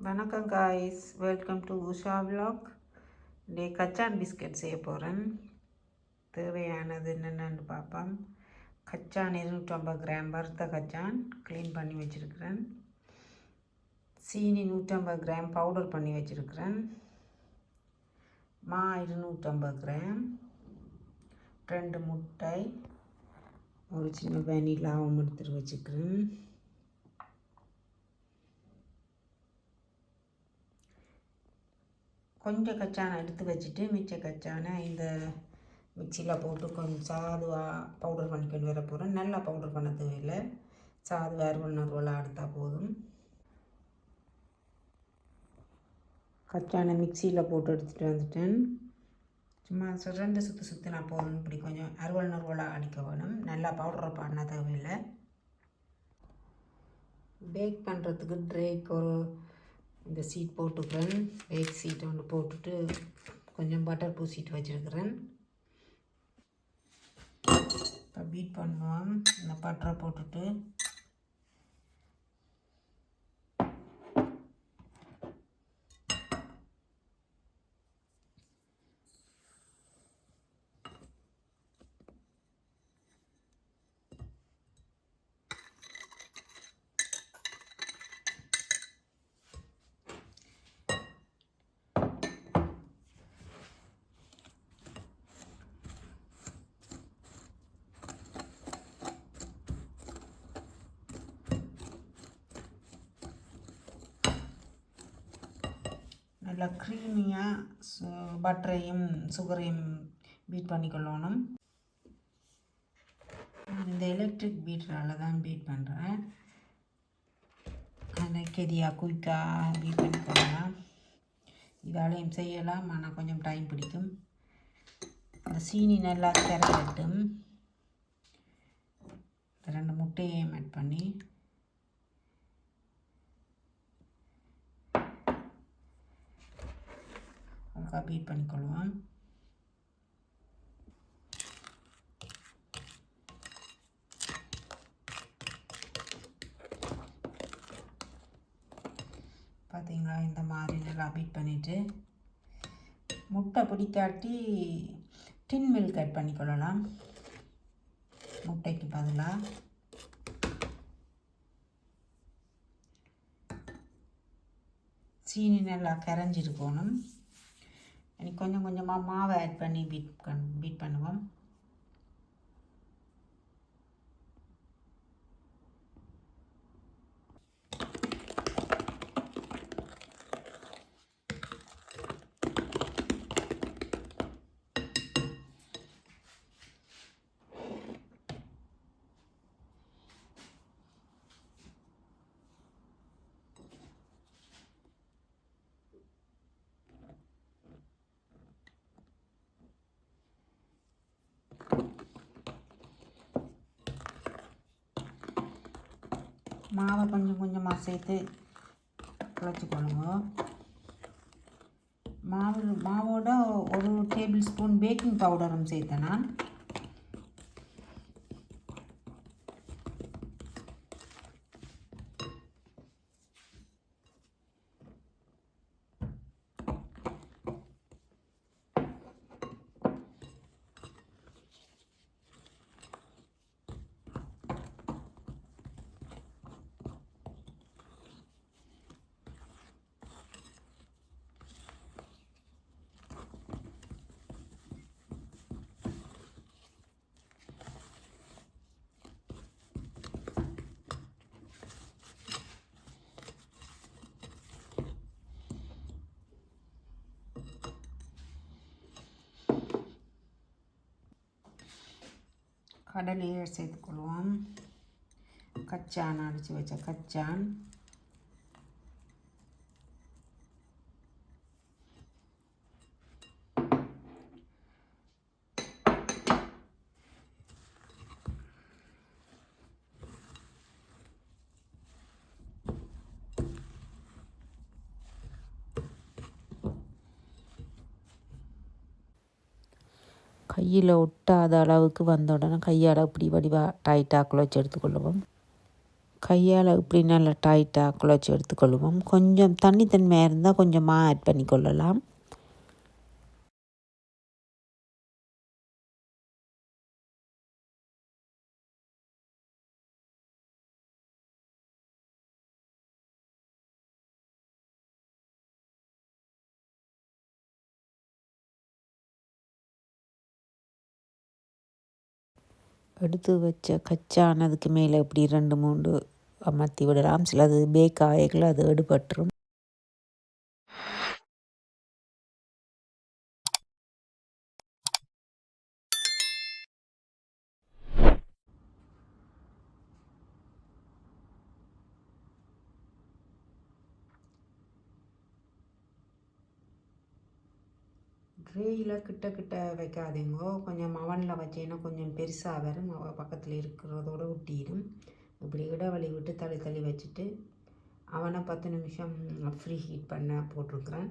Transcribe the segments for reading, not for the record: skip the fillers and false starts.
வணக்கம் guys, welcome to Usha vlog. டே கச்சான் பிஸ்கட் செய்ய போகிறேன். தேவையானது என்னென்னு பார்ப்போம். கச்சான் 250 கிராம் வறுத்த கச்சான் க்ளீன் பண்ணி வச்சுருக்கிறேன். சீனி 150 கிராம் பவுடர் பண்ணி வச்சுருக்கிறேன். மா 250 கிராம், 2 முட்டை, ஒரு சின்ன வெனிலாவும் எடுத்துட்டு வச்சுக்கிறேன். கொஞ்சம் கச்சானை எடுத்து வச்சுட்டு மிச்ச கச்சானை இந்த மிக்சியில் போட்டு கொஞ்சம் சாதுவாக பவுடர் பண்ணிக்கிட்டு வர போகிறேன். நல்லா பவுடர் பண்ண தேவையில்லை, சாதுவாக அருவல் எடுத்தால் போதும். கச்சானை மிக்சியில் போட்டு எடுத்துகிட்டு வந்துட்டேன். சும்மா 2 சுற்று நான் போதும். இப்படி கொஞ்சம் அருவலாக அடிக்க வேணும். நல்லா பவுடரை பண்ண தேவையில்லை. பேக் பண்ணுறதுக்கு ட்ரேக்கு ஒரு இந்த சீட் போட்டுக்கிறேன். பேக் சீட்டை ஒன்று போட்டுட்டு கொஞ்சம் பட்டர் பூசிட்டு வச்சுருக்கிறேன். இப்போ பீட் பண்ணுவோம். இந்த பட்டரை போட்டுட்டு நல்லா க்ரீமியாக பட்டரையும் சுகரையும் பீட் பண்ணிக்கொள்ளணும். இந்த எலக்ட்ரிக் பீட்டரால் தான் பீட் பண்ணுறேன். அதை கெதியாக குயிக்காக பீட் பண்ணிக்கொள்ளலாம். இதாலையும் செய்யலாம், ஆனால் கொஞ்சம் டைம் பிடிக்கும். அந்த சீனி நல்லா திரட்டும். 2 முட்டையையும் ஆட் பண்ணி பீட் பண்ணிக்கொள்வோம். பார்த்தீங்களா, இந்த மாதிரி நல்லா பீட் பண்ணிவிட்டு முட்டை பிடிக்காட்டி டின் மில்க் ஆட் பண்ணிக்கொள்ளலாம். முட்டைக்கு பதிலாக சீனி நல்லா கரைஞ்சிருக்கணும். எனக்கு கொஞ்சம் கொஞ்சமாக மாவை ஆட் பண்ணி பீட் பண்ணுவோம். மாவை கொஞ்சம் கொஞ்சமாக சேர்த்து குழச்சிக்கொள்ளுங்க. மாவோட ஒரு டேபிள் ஸ்பூன் பேக்கிங் பவுடரும் சேர்த்தேன் நான். கடலையை சேர்த்துக்கொள்வோம். கச்சான் அடித்து வச்ச கச்சான், கையில் ஒட்டாத அளவுக்கு வந்த உடனே கையால் இப்படி வடிவாக டைட்டாக குழச்சி எடுத்துக்கொள்ளுவோம். கையால் இப்படி நல்லா டைட்டாக குழச்சி எடுத்துக்கொள்வோம். கொஞ்சம் தண்ணித்தன்மையாக இருந்தால் கொஞ்சமாக ஆட் பண்ணிக்கொள்ளலாம். எடுத்து வச்ச கச்சானதுக்கு மேலே இப்படி 2-3 அமர்த்தி விடலாம். சிலது பேக் ஆகல அது எடுபட்டுரும். ட்ரேயில் கிட்ட வைக்காதீங்கோ. கொஞ்சம் அவனில் வச்சேன்னா கொஞ்சம் பெருசாக வரும். பக்கத்தில் இருக்கிறதோடு ஒட்டிடும். இப்படி இடைவெளி விட்டு தள்ளி வச்சுட்டு அவனை 10 நிமிஷம் ஃப்ரீ ஹீட் பண்ண போட்டிருக்கிறேன்.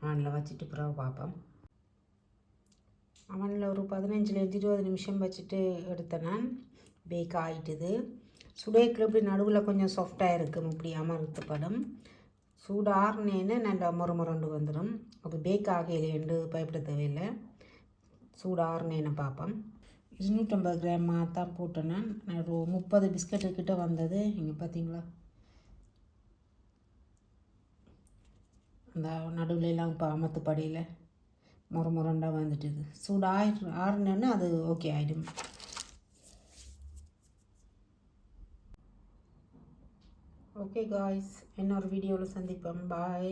அவனில் வச்சுட்டு பிறகு பார்ப்போம். அவனில் ஒரு 15-20 நிமிஷம் வச்சுட்டு எடுத்தேன். நான் பேக் ஆகிட்டுது. சுடேக்கில் இப்படி நடுவில் கொஞ்சம் சாஃப்டாக இருக்கும். இப்படி அமர்த்தப்படும். சூடாறுனேன்னு நல்லா முறமுறண்டு வந்துடும். அது பேக் ஆகலையேண்டு பயப்பட தேவையில்லை. சூடாறுனேன்னு பார்ப்போம். 250 கிராமாக தான் போட்டேன்னா ஒரு 30 பிஸ்கட்டு கிட்ட வந்தது. இங்கே பார்த்தீங்களா, அந்த நடுவில் எல்லாம் இப்போ அமர்த்துப்படியில் முறமுறண்டாக வந்துட்டுது. ஆறுனேன்னா அது ஓகே ஆகிடும். ஓகே காய்ஸ், இன்னொரு வீடியோவில் சந்திப்போம். பாய்.